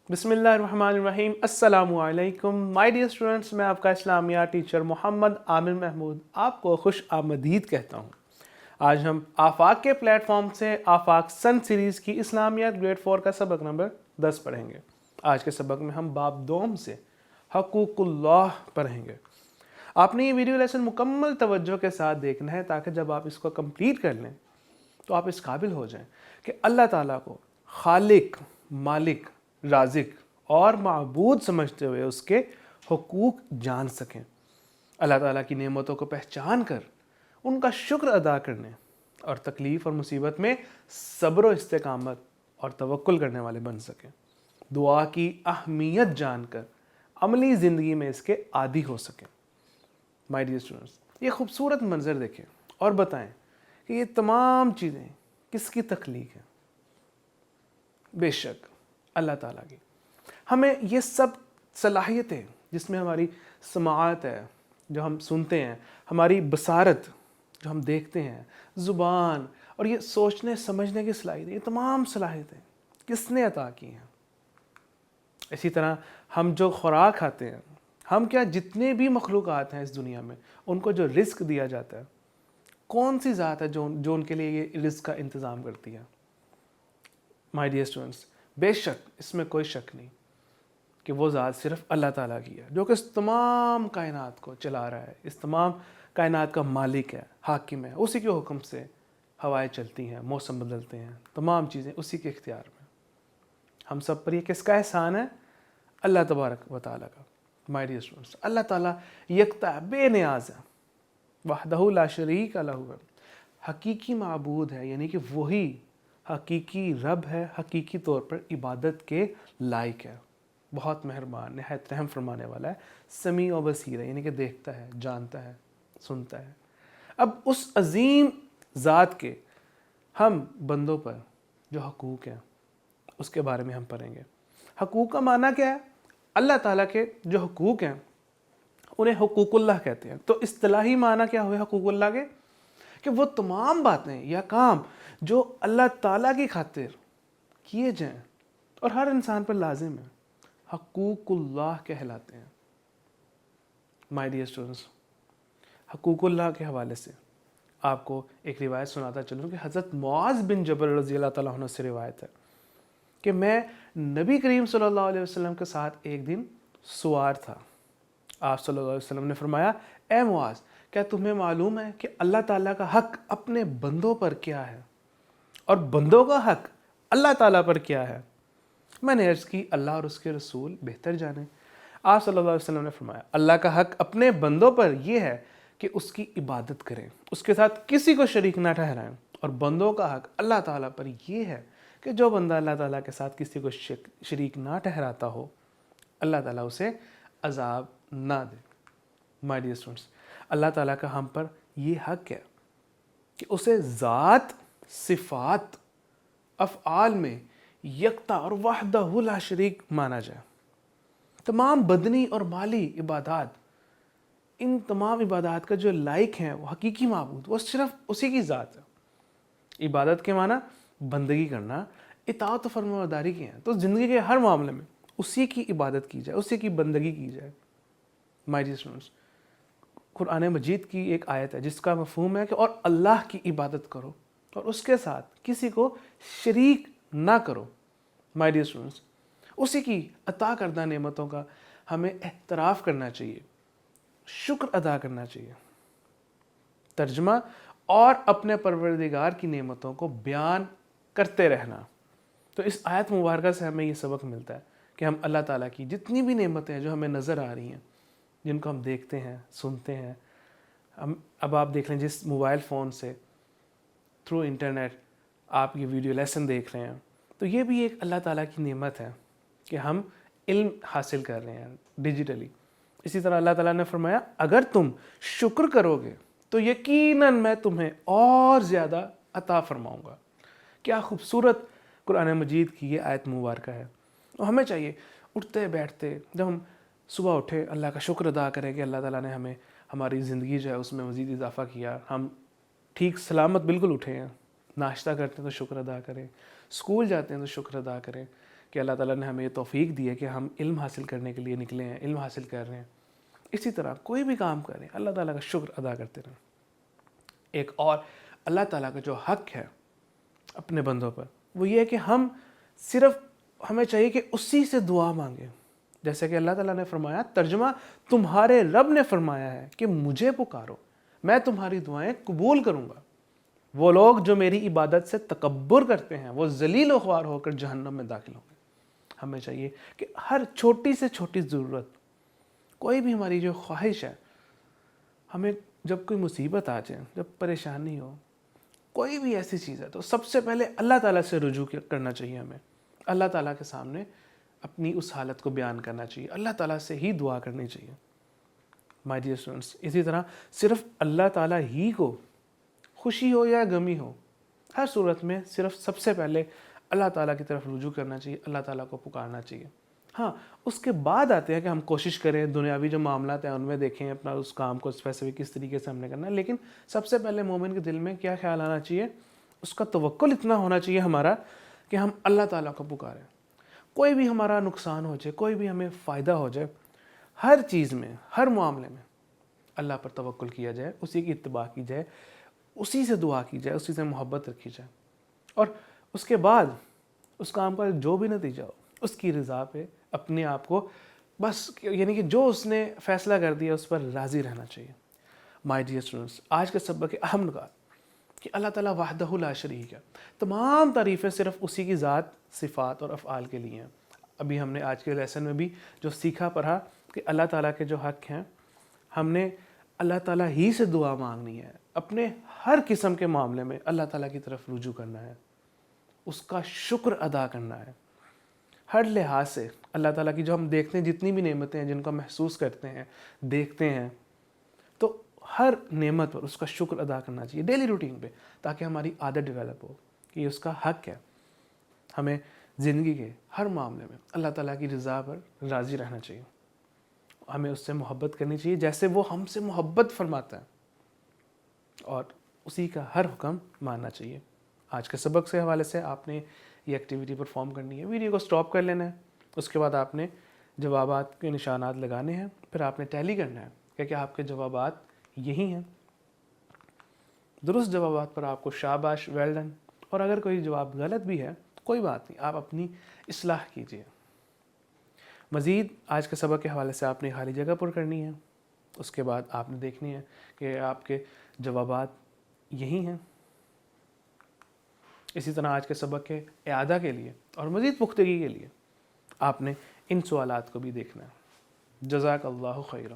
بسم اللہ الرحمن الرحیم۔ السلام علیکم مائی ڈیئر اسٹوڈنٹس، میں آپ کا اسلامیہ ٹیچر محمد عامر محمود آپ کو خوش آمدید کہتا ہوں۔ آج ہم آفاق کے پلیٹ فارم سے آفاق سن سیریز کی اسلامیات گریڈ 4 کا سبق نمبر 10 پڑھیں گے۔ آج کے سبق میں ہم باب دوم سے حقوق اللہ پڑھیں گے۔ آپ نے یہ ویڈیو لیسن مکمل توجہ کے ساتھ دیکھنا ہے تاکہ جب آپ اس کو کمپلیٹ کر لیں تو آپ اس قابل ہو جائیں کہ اللہ تعالیٰ کو خالق، مالک، رازق اور معبود سمجھتے ہوئے اس کے حقوق جان سکیں، اللہ تعالیٰ کی نعمتوں کو پہچان کر ان کا شکر ادا کرنے اور تکلیف اور مصیبت میں صبر و استقامت اور توکل کرنے والے بن سکیں، دعا کی اہمیت جان کر عملی زندگی میں اس کے عادی ہو سکیں۔ مائی ڈیئر اسٹوڈنٹس، یہ خوبصورت منظر دیکھیں اور بتائیں کہ یہ تمام چیزیں کس کی تخلیق ہیں؟ بے شک اللہ تعالیٰ کی۔ ہمیں یہ سب صلاحیتیں جس میں ہماری سماعت ہے، جو ہم سنتے ہیں، ہماری بصارت جو ہم دیکھتے ہیں، زبان اور یہ سوچنے سمجھنے کی صلاحیتیں، یہ تمام صلاحیتیں کس نے عطا کی ہیں؟ اسی طرح ہم جو خوراک کھاتے ہیں، ہم کیا جتنے بھی مخلوقات ہیں اس دنیا میں ان کو جو رزق دیا جاتا ہے، کون سی ذات ہے جو ان کے لیے یہ رزق کا انتظام کرتی ہے؟ مائی ڈیئر اسٹوڈنٹس، بے شک اس میں کوئی شک نہیں کہ وہ ذات صرف اللہ تعالیٰ کی ہے جو کہ اس تمام کائنات کو چلا رہا ہے، اس تمام کائنات کا مالک ہے، حاکم ہے۔ اسی کے حکم سے ہوائیں چلتی ہیں، موسم بدلتے ہیں، تمام چیزیں اسی کے اختیار میں۔ ہم سب پر یہ کس کا احسان ہے؟ اللہ تبارک و تعالیٰ کا۔ مائی ڈیئر اسٹوڈنٹس، اللہ تعالیٰ یکتا بے نیاز ہے، وحدہ لا شریک لہ، حقیقی معبود ہے، یعنی کہ وہی حقیقی رب ہے، حقیقی طور پر عبادت کے لائق ہے، بہت مہربان، نہایت رحم فرمانے والا ہے، سمیع و بصیر ہے، یعنی کہ دیکھتا ہے، جانتا ہے، سنتا ہے۔ اب اس عظیم ذات کے ہم بندوں پر جو حقوق ہیں اس کے بارے میں ہم پڑھیں گے۔ حقوق کا معنی کیا ہے؟ اللہ تعالیٰ کے جو حقوق ہیں انہیں حقوق اللہ کہتے ہیں۔ تو اصطلاحی معنی کیا ہوئے حقوق اللہ کے؟ کہ وہ تمام باتیں یا کام جو اللہ تعالیٰ کی خاطر کیے جائیں اور ہر انسان پر لازم ہیں، حقوق اللہ کہلاتے ہیں۔ مائی ڈیئر اسٹوڈنٹس، حقوق اللہ کے حوالے سے آپ کو ایک روایت سناتا چلوں کہ حضرت معاذ بن جبل رضی اللہ تعالیٰ عنہ سے روایت ہے کہ میں نبی کریم صلی اللہ علیہ وسلم کے ساتھ ایک دن سوار تھا۔ آپ صلی اللہ علیہ وسلم نے فرمایا، اے معاذ، کیا تمہیں معلوم ہے کہ اللہ تعالیٰ کا حق اپنے بندوں پر کیا ہے اور بندوں کا حق اللہ تعالیٰ پر کیا ہے؟ میں نے عرض کی، اللہ اور اس کے رسول بہتر جانے۔ آپ صلی اللہ علیہ وسلم نے فرمایا، اللہ کا حق اپنے بندوں پر یہ ہے کہ اس کی عبادت کریں، اس کے ساتھ کسی کو شریک نہ ٹھہرائیں، اور بندوں کا حق اللہ تعالیٰ پر یہ ہے کہ جو بندہ اللہ تعالیٰ کے ساتھ کسی کو شریک نہ ٹھہراتا ہو، اللہ تعالیٰ اسے عذاب نہ دے۔ مائی ڈیئر اسٹوڈنٹس، اللہ تعالیٰ کا ہم پر یہ حق ہے کہ اسے ذات، صفات، افعال میں یکتا اور وحدہ لا شریک مانا جائے۔ تمام بدنی اور مالی عبادات، ان تمام عبادات کا جو لائق ہیں وہ حقیقی معبود، وہ صرف اسی کی ذات ہے۔ عبادت کے معنی بندگی کرنا، اطاعت و فرمانبرداری کی ہیں، تو زندگی کے ہر معاملے میں اسی کی عبادت کی جائے، اسی کی بندگی کی جائے۔ مائی ڈیئر اسٹوڈنٹس، قرآن مجید کی ایک آیت ہے جس کا مفہوم ہے کہ اور اللہ کی عبادت کرو اور اس کے ساتھ کسی کو شریک نہ کرو۔ مائی ڈیئر اسٹوڈنٹس، اسی کی عطا کردہ نعمتوں کا ہمیں اعتراف کرنا چاہیے، شکر ادا کرنا چاہیے۔ ترجمہ، اور اپنے پروردگار کی نعمتوں کو بیان کرتے رہنا۔ تو اس آیت مبارکہ سے ہمیں یہ سبق ملتا ہے کہ ہم اللہ تعالیٰ کی جتنی بھی نعمتیں ہیں جو ہمیں نظر آ رہی ہیں، جن کو ہم دیکھتے ہیں، سنتے ہیں، اب آپ دیکھ لیں جس موبائل فون سے تھرو انٹرنیٹ آپ یہ ویڈیو لیسن دیکھ رہے ہیں، تو یہ بھی ایک اللہ تعالیٰ کی نعمت ہے کہ ہم علم حاصل کر رہے ہیں ڈیجیٹلی۔ اسی طرح اللہ تعالیٰ نے فرمایا، اگر تم شکر کرو گے تو یقیناً میں تمہیں اور زیادہ عطا فرماؤں گا۔ کیا خوبصورت قرآن مجید کی یہ آیت مبارکہ ہے۔ اور ہمیں چاہیے اٹھتے بیٹھتے جب ہم صبح اٹھے اللہ کا شکر ادا کریں کہ اللہ تعالیٰ نے ہمیں ہماری زندگی جو ہے اس میں مزید اضافہ کیا، ہم ٹھیک سلامت بالکل اٹھے ہیں، ناشتہ کرتے ہیں تو شکر ادا کریں، اسکول جاتے ہیں تو شکر ادا کریں، کہ اللہ تعالیٰ نے ہمیں یہ توفیق دی ہے کہ ہم علم حاصل کرنے کے لیے نکلے ہیں، علم حاصل کر رہے ہیں۔ اسی طرح کوئی بھی کام کریں اللہ تعالیٰ کا شکر ادا کرتے رہیں۔ ایک اور اللہ تعالیٰ کا جو حق ہے اپنے بندوں پر وہ یہ ہے کہ ہمیں چاہیے کہ اسی سے دعا مانگیں، جیسے کہ اللہ تعالیٰ نے فرمایا، ترجمہ تمہارے رب نے فرمایا ہے کہ مجھے پکارو، میں تمہاری دعائیں قبول کروں گا۔ وہ لوگ جو میری عبادت سے تکبر کرتے ہیں وہ ذلیل و خوار ہو کر جہنم میں داخل ہوں گے۔ ہمیں چاہیے کہ ہر چھوٹی سے چھوٹی ضرورت، کوئی بھی ہماری جو خواہش ہے، ہمیں جب کوئی مصیبت آ جائے، جب پریشانی ہو، کوئی بھی ایسی چیز ہے، تو سب سے پہلے اللہ تعالیٰ سے رجوع کرنا چاہیے ہمیں، اللہ تعالیٰ کے سامنے اپنی اس حالت کو بیان کرنا چاہیے، اللہ تعالیٰ سے ہی دعا کرنی چاہیے۔ مائی ڈیئر اسٹوڈنٹس، اسی طرح صرف اللہ تعالیٰ ہی کو خوشی ہو یا غمی ہو، ہر صورت میں صرف سب سے پہلے اللہ تعالیٰ کی طرف رجوع کرنا چاہیے، اللہ تعالیٰ کو پکارنا چاہیے۔ ہاں، اس کے بعد آتے ہیں کہ ہم کوشش کریں دنیاوی جو معاملات ہیں ان میں دیکھیں اپنا اس کام کو اسپیسیفک کس طریقے سے ہم نے کرنا ہے، لیکن سب سے پہلے مومن کے دل میں کیا خیال آنا چاہیے؟ اس کا توکل اتنا ہونا چاہیے ہمارا کہ ہم اللہ تعالیٰ کو پکاریں۔ کوئی بھی ہمارا نقصان ہو جائے، کوئی بھی ہمیں فائدہ ہو جائے، ہر چیز میں، ہر معاملے میں اللہ پر توکل کیا جائے، اسی کی اتباع کی جائے، اسی سے دعا کی جائے، اسی سے محبت رکھی جائے، اور اس کے بعد اس کام کا جو بھی نتیجہ ہو اس کی رضا پہ اپنے آپ کو بس، یعنی کہ جو اس نے فیصلہ کر دیا اس پر راضی رہنا چاہیے۔ مائی ڈیئر اسٹوڈنٹس، آج کے سبق کے اہم نکات کہ اللہ تعالیٰ وحدہ لا شریک ہے، تمام تعریفیں صرف اسی کی ذات، صفات اور افعال کے لیے ہیں۔ ابھی ہم نے آج کے لیسن میں بھی جو سیکھا پڑھا کہ اللہ تعالیٰ کے جو حق ہیں، ہم نے اللہ تعالیٰ ہی سے دعا مانگنی ہے، اپنے ہر قسم کے معاملے میں اللہ تعالیٰ کی طرف رجوع کرنا ہے، اس کا شکر ادا کرنا ہے، ہر لحاظ سے اللہ تعالیٰ کی جو ہم دیکھتے ہیں جتنی بھی نعمتیں ہیں جن کو محسوس کرتے ہیں، دیکھتے ہیں، تو ہر نعمت پر اس کا شکر ادا کرنا چاہیے ڈیلی روٹین پہ، تاکہ ہماری عادت ڈیولپ ہو کہ یہ اس کا حق ہے۔ ہمیں زندگی کے ہر معاملے میں اللہ تعالیٰ کی رضا پر راضی رہنا چاہیے، ہمیں اس سے محبت کرنی چاہیے جیسے وہ ہم سے محبت فرماتا ہے، اور اسی کا ہر حکم ماننا چاہیے۔ آج کے سبق سے حوالے سے آپ نے یہ ایکٹیویٹی پرفارم کرنی ہے، ویڈیو کو سٹاپ کر لینا ہے، اس کے بعد آپ نے جوابات کے نشانات لگانے ہیں، پھر آپ نے ٹیلی کرنا ہے کہ آپ کے جوابات یہی ہیں۔ درست جوابات پر آپ کو شاباش، ویل ڈن، اور اگر کوئی جواب غلط بھی ہے کوئی بات نہیں، آپ اپنی اصلاح کیجیے۔ مزید آج کے سبق کے حوالے سے آپ نے خالی جگہ پر کرنی ہے، اس کے بعد آپ نے دیکھنی ہے کہ آپ کے جوابات یہی ہیں۔ اسی طرح آج کے سبق کے اعادہ کے لیے اور مزید پختگی کے لیے آپ نے ان سوالات کو بھی دیکھنا ہے۔ جزاک اللہ خیرہ۔